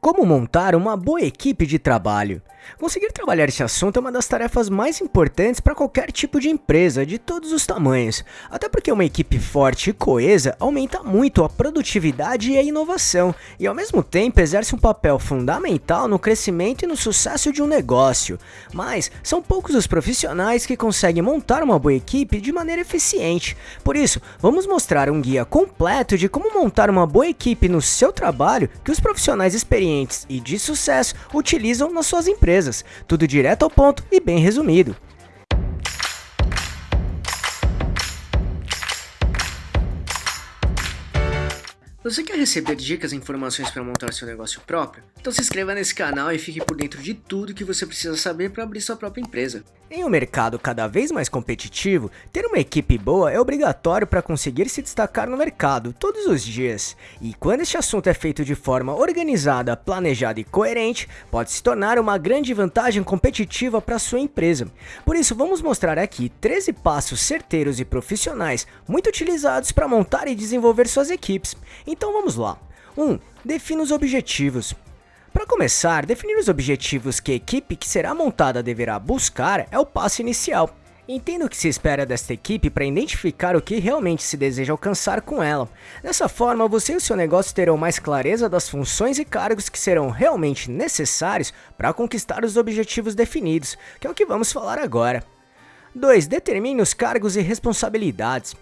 Como montar uma boa equipe de trabalho? Conseguir trabalhar esse assunto é uma das tarefas mais importantes para qualquer tipo de empresa, de todos os tamanhos. Até porque uma equipe forte e coesa aumenta muito a produtividade e a inovação, e ao mesmo tempo exerce um papel fundamental no crescimento e no sucesso de um negócio. Mas são poucos os profissionais que conseguem montar uma boa equipe de maneira eficiente. Por isso, vamos mostrar um guia completo de como montar uma boa equipe no seu trabalho que os profissionais experientes e de sucesso utilizam nas suas empresas. Tudo direto ao ponto e bem resumido. Você quer receber dicas e informações para montar seu negócio próprio? Então se inscreva nesse canal e fique por dentro de tudo que você precisa saber para abrir sua própria empresa. Em um mercado cada vez mais competitivo, ter uma equipe boa é obrigatório para conseguir se destacar no mercado todos os dias. E quando este assunto é feito de forma organizada, planejada e coerente, pode se tornar uma grande vantagem competitiva para sua empresa. Por isso vamos mostrar aqui 13 passos certeiros e profissionais muito utilizados para montar e desenvolver suas equipes. Então vamos lá. 1. Defina os objetivos. Para começar, definir os objetivos que a equipe que será montada deverá buscar é o passo inicial. Entenda o que se espera desta equipe para identificar o que realmente se deseja alcançar com ela. Dessa forma, você e o seu negócio terão mais clareza das funções e cargos que serão realmente necessários para conquistar os objetivos definidos, que é o que vamos falar agora. 2. Determine os cargos e responsabilidades.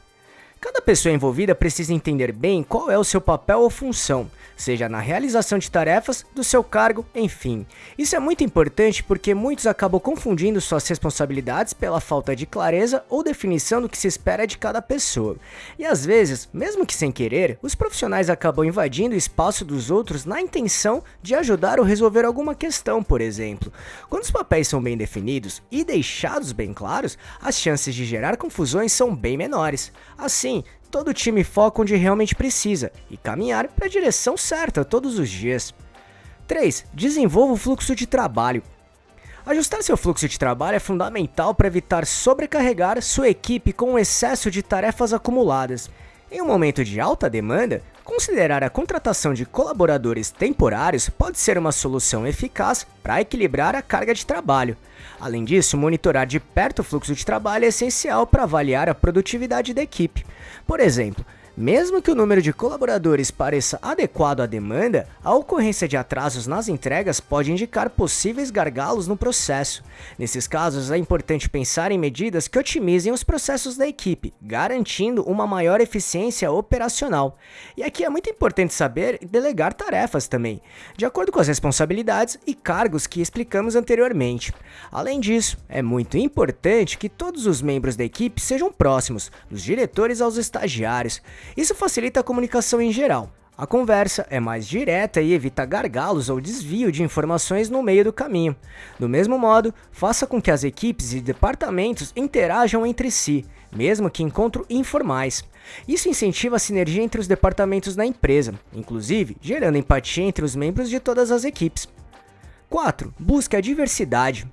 Cada pessoa envolvida precisa entender bem qual é o seu papel ou função, seja na realização de tarefas, do seu cargo, enfim. Isso é muito importante porque muitos acabam confundindo suas responsabilidades pela falta de clareza ou definição do que se espera de cada pessoa. E às vezes, mesmo que sem querer, os profissionais acabam invadindo o espaço dos outros na intenção de ajudar ou resolver alguma questão, por exemplo. Quando os papéis são bem definidos e deixados bem claros, as chances de gerar confusões são bem menores. Assim, todo time foca onde realmente precisa e caminhar para a direção certa todos os dias. 3. Desenvolva o fluxo de trabalho. Ajustar seu fluxo de trabalho é fundamental para evitar sobrecarregar sua equipe com o excesso de tarefas acumuladas. Em um momento de alta demanda, considerar a contratação de colaboradores temporários pode ser uma solução eficaz para equilibrar a carga de trabalho. Além disso, monitorar de perto o fluxo de trabalho é essencial para avaliar a produtividade da equipe. Por exemplo, mesmo que o número de colaboradores pareça adequado à demanda, a ocorrência de atrasos nas entregas pode indicar possíveis gargalos no processo. Nesses casos, é importante pensar em medidas que otimizem os processos da equipe, garantindo uma maior eficiência operacional. E aqui é muito importante saber delegar tarefas também, de acordo com as responsabilidades e cargos que explicamos anteriormente. Além disso, é muito importante que todos os membros da equipe sejam próximos, dos diretores aos estagiários. Isso facilita a comunicação em geral. A conversa é mais direta e evita gargalos ou desvio de informações no meio do caminho. Do mesmo modo, faça com que as equipes e departamentos interajam entre si, mesmo que encontros informais. Isso incentiva a sinergia entre os departamentos da empresa, inclusive gerando empatia entre os membros de todas as equipes. 4. Busque a diversidade.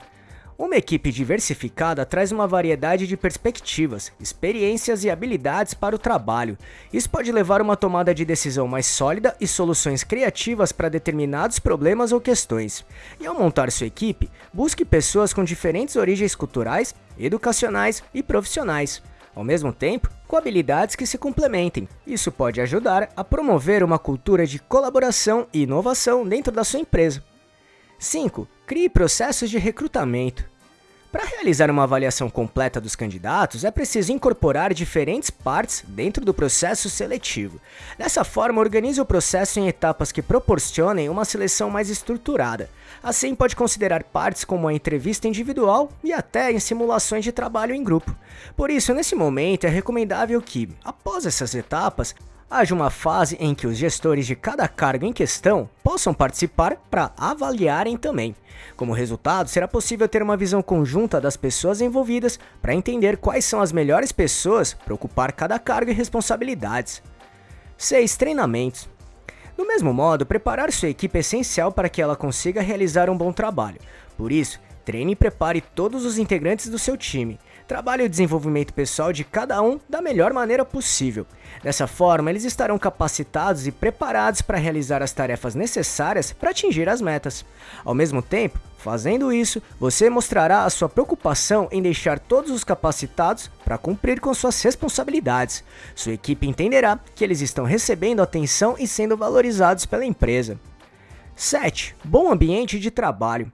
Uma equipe diversificada traz uma variedade de perspectivas, experiências e habilidades para o trabalho. Isso pode levar a uma tomada de decisão mais sólida e soluções criativas para determinados problemas ou questões. E ao montar sua equipe, busque pessoas com diferentes origens culturais, educacionais e profissionais. Ao mesmo tempo, com habilidades que se complementem. Isso pode ajudar a promover uma cultura de colaboração e inovação dentro da sua empresa. 5. Crie processos de recrutamento. Para realizar uma avaliação completa dos candidatos, é preciso incorporar diferentes partes dentro do processo seletivo. Dessa forma, organize o processo em etapas que proporcionem uma seleção mais estruturada. Assim, pode considerar partes como a entrevista individual e até em simulações de trabalho em grupo. Por isso, nesse momento, é recomendável que, após essas etapas, haja uma fase em que os gestores de cada cargo em questão possam participar para avaliarem também. Como resultado, será possível ter uma visão conjunta das pessoas envolvidas para entender quais são as melhores pessoas para ocupar cada cargo e responsabilidades. 6. Treinamentos. Do mesmo modo, preparar sua equipe é essencial para que ela consiga realizar um bom trabalho. Por isso, treine e prepare todos os integrantes do seu time. Trabalhe o desenvolvimento pessoal de cada um da melhor maneira possível. Dessa forma, eles estarão capacitados e preparados para realizar as tarefas necessárias para atingir as metas. Ao mesmo tempo, fazendo isso, você mostrará a sua preocupação em deixar todos os capacitados para cumprir com suas responsabilidades. Sua equipe entenderá que eles estão recebendo atenção e sendo valorizados pela empresa. 7. Bom ambiente de trabalho.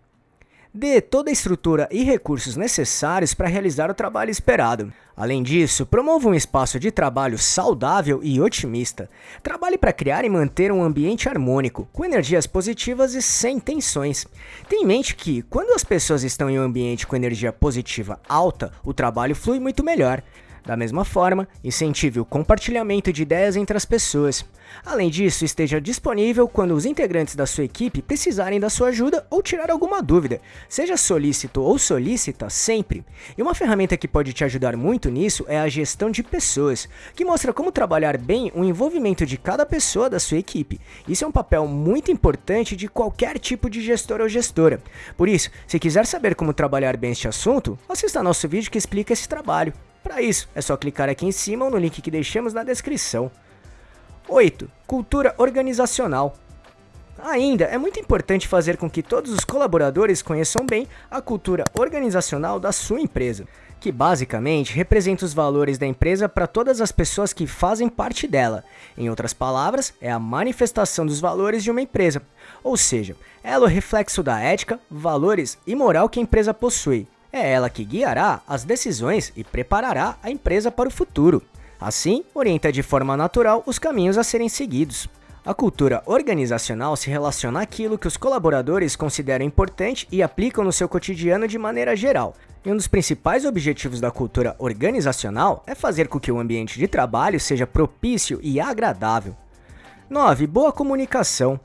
Dê toda a estrutura e recursos necessários para realizar o trabalho esperado. Além disso, promova um espaço de trabalho saudável e otimista. Trabalhe para criar e manter um ambiente harmônico, com energias positivas e sem tensões. Tenha em mente que, quando as pessoas estão em um ambiente com energia positiva alta, o trabalho flui muito melhor. Da mesma forma, incentive o compartilhamento de ideias entre as pessoas. Além disso, esteja disponível quando os integrantes da sua equipe precisarem da sua ajuda ou tirar alguma dúvida. Seja solícito ou solícita sempre. E uma ferramenta que pode te ajudar muito nisso é a gestão de pessoas, que mostra como trabalhar bem o envolvimento de cada pessoa da sua equipe. Isso é um papel muito importante de qualquer tipo de gestor ou gestora. Por isso, se quiser saber como trabalhar bem este assunto, assista nosso vídeo que explica esse trabalho. Para isso, é só clicar aqui em cima ou no link que deixamos na descrição. 8. Cultura organizacional. Ainda é muito importante fazer com que todos os colaboradores conheçam bem a cultura organizacional da sua empresa, que basicamente representa os valores da empresa para todas as pessoas que fazem parte dela. Em outras palavras, é a manifestação dos valores de uma empresa, ou seja, ela é o reflexo da ética, valores e moral que a empresa possui. É ela que guiará as decisões e preparará a empresa para o futuro. Assim, orienta de forma natural os caminhos a serem seguidos. A cultura organizacional se relaciona àquilo que os colaboradores consideram importante e aplicam no seu cotidiano de maneira geral. E um dos principais objetivos da cultura organizacional é fazer com que o ambiente de trabalho seja propício e agradável. 9. Boa comunicação.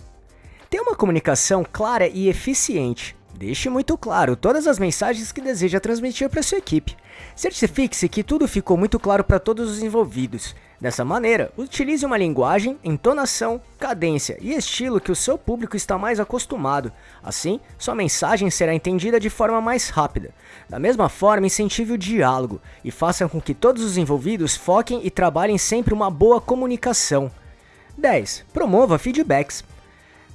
Tenha uma comunicação clara e eficiente. Deixe muito claro todas as mensagens que deseja transmitir para sua equipe. Certifique-se que tudo ficou muito claro para todos os envolvidos. Dessa maneira, utilize uma linguagem, entonação, cadência e estilo que o seu público está mais acostumado. Assim, sua mensagem será entendida de forma mais rápida. Da mesma forma, incentive o diálogo e faça com que todos os envolvidos foquem e trabalhem sempre uma boa comunicação. 10. Promova feedbacks.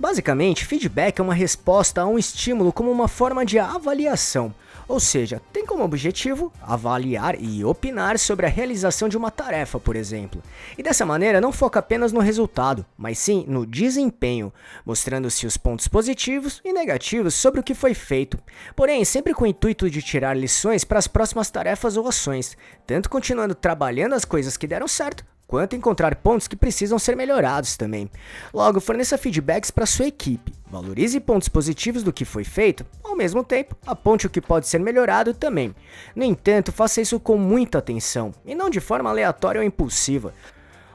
Basicamente, feedback é uma resposta a um estímulo como uma forma de avaliação, ou seja, tem como objetivo avaliar e opinar sobre a realização de uma tarefa, por exemplo. E dessa maneira não foca apenas no resultado, mas sim no desempenho, mostrando-se os pontos positivos e negativos sobre o que foi feito, porém sempre com o intuito de tirar lições para as próximas tarefas ou ações, tanto continuando trabalhando as coisas que deram certo, quanto encontrar pontos que precisam ser melhorados também. Logo, forneça feedbacks para sua equipe, valorize pontos positivos do que foi feito, ao mesmo tempo, aponte o que pode ser melhorado também. No entanto, faça isso com muita atenção, e não de forma aleatória ou impulsiva.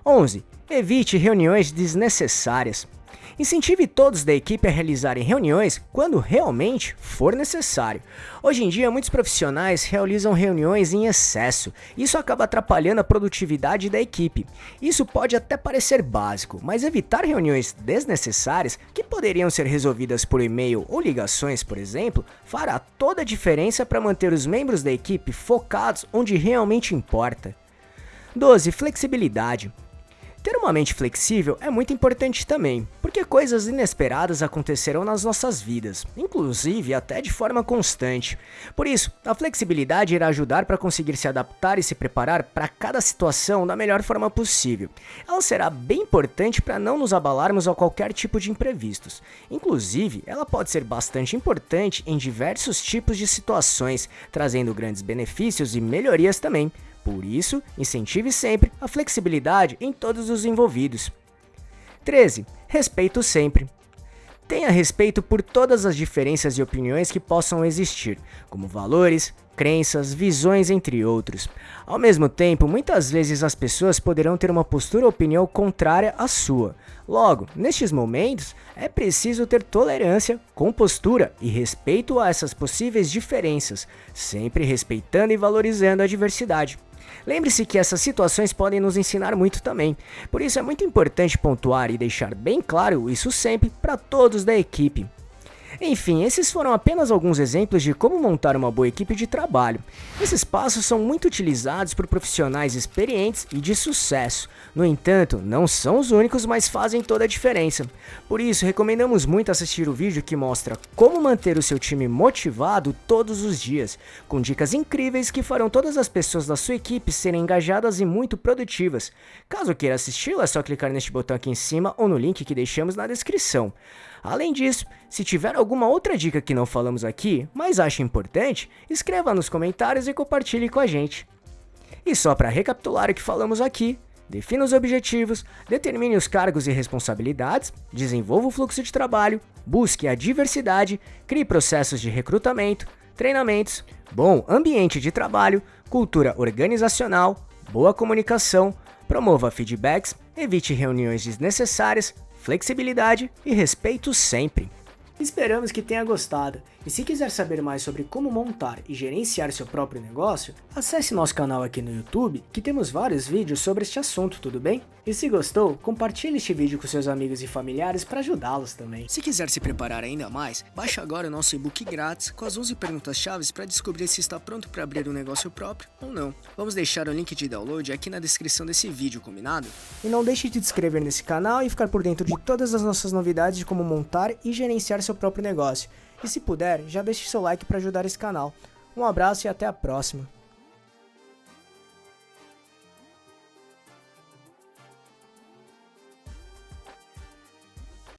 11. Evite reuniões desnecessárias. Incentive todos da equipe a realizarem reuniões quando realmente for necessário. Hoje em dia, muitos profissionais realizam reuniões em excesso. Isso acaba atrapalhando a produtividade da equipe. Isso pode até parecer básico, mas evitar reuniões desnecessárias, que poderiam ser resolvidas por e-mail ou ligações, por exemplo, fará toda a diferença para manter os membros da equipe focados onde realmente importa. 12. Flexibilidade. Ter uma mente flexível é muito importante também, porque coisas inesperadas acontecerão nas nossas vidas, inclusive até de forma constante. Por isso, a flexibilidade irá ajudar para conseguir se adaptar e se preparar para cada situação da melhor forma possível. Ela será bem importante para não nos abalarmos a qualquer tipo de imprevistos. Inclusive, ela pode ser bastante importante em diversos tipos de situações, trazendo grandes benefícios e melhorias também. Por isso, incentive sempre a flexibilidade em todos os envolvidos. 13. Respeito sempre. Tenha respeito por todas as diferenças e opiniões que possam existir, como valores, crenças, visões, entre outros. Ao mesmo tempo, muitas vezes as pessoas poderão ter uma postura ou opinião contrária à sua. Logo, nestes momentos, é preciso ter tolerância, compostura e respeito a essas possíveis diferenças, sempre respeitando e valorizando a diversidade. Lembre-se que essas situações podem nos ensinar muito também, por isso é muito importante pontuar e deixar bem claro isso sempre para todos da equipe. Enfim, esses foram apenas alguns exemplos de como montar uma boa equipe de trabalho. Esses passos são muito utilizados por profissionais experientes e de sucesso. No entanto, não são os únicos, mas fazem toda a diferença. Por isso, recomendamos muito assistir o vídeo que mostra como manter o seu time motivado todos os dias, com dicas incríveis que farão todas as pessoas da sua equipe serem engajadas e muito produtivas. Caso queira assistir, é só clicar neste botão aqui em cima ou no link que deixamos na descrição. Além disso, se tiver alguma outra dica que não falamos aqui, mas acha importante, escreva nos comentários e compartilhe com a gente. E só para recapitular o que falamos aqui, defina os objetivos, determine os cargos e responsabilidades, desenvolva o fluxo de trabalho, busque a diversidade, crie processos de recrutamento, treinamentos, bom ambiente de trabalho, cultura organizacional, boa comunicação, promova feedbacks, evite reuniões desnecessárias, flexibilidade e respeito sempre. Esperamos que tenha gostado, e se quiser saber mais sobre como montar e gerenciar seu próprio negócio, acesse nosso canal aqui no YouTube, que temos vários vídeos sobre este assunto, tudo bem? E se gostou, compartilhe este vídeo com seus amigos e familiares para ajudá-los também. Se quiser se preparar ainda mais, baixe agora o nosso e-book grátis com as 11 perguntas-chave para descobrir se está pronto para abrir um negócio próprio ou não. Vamos deixar o link de download aqui na descrição desse vídeo, combinado? E não deixe de se inscrever nesse canal e ficar por dentro de todas as nossas novidades de como montar e gerenciar seu próprio negócio. E se puder, já deixe seu like para ajudar esse canal. Um abraço e até a próxima.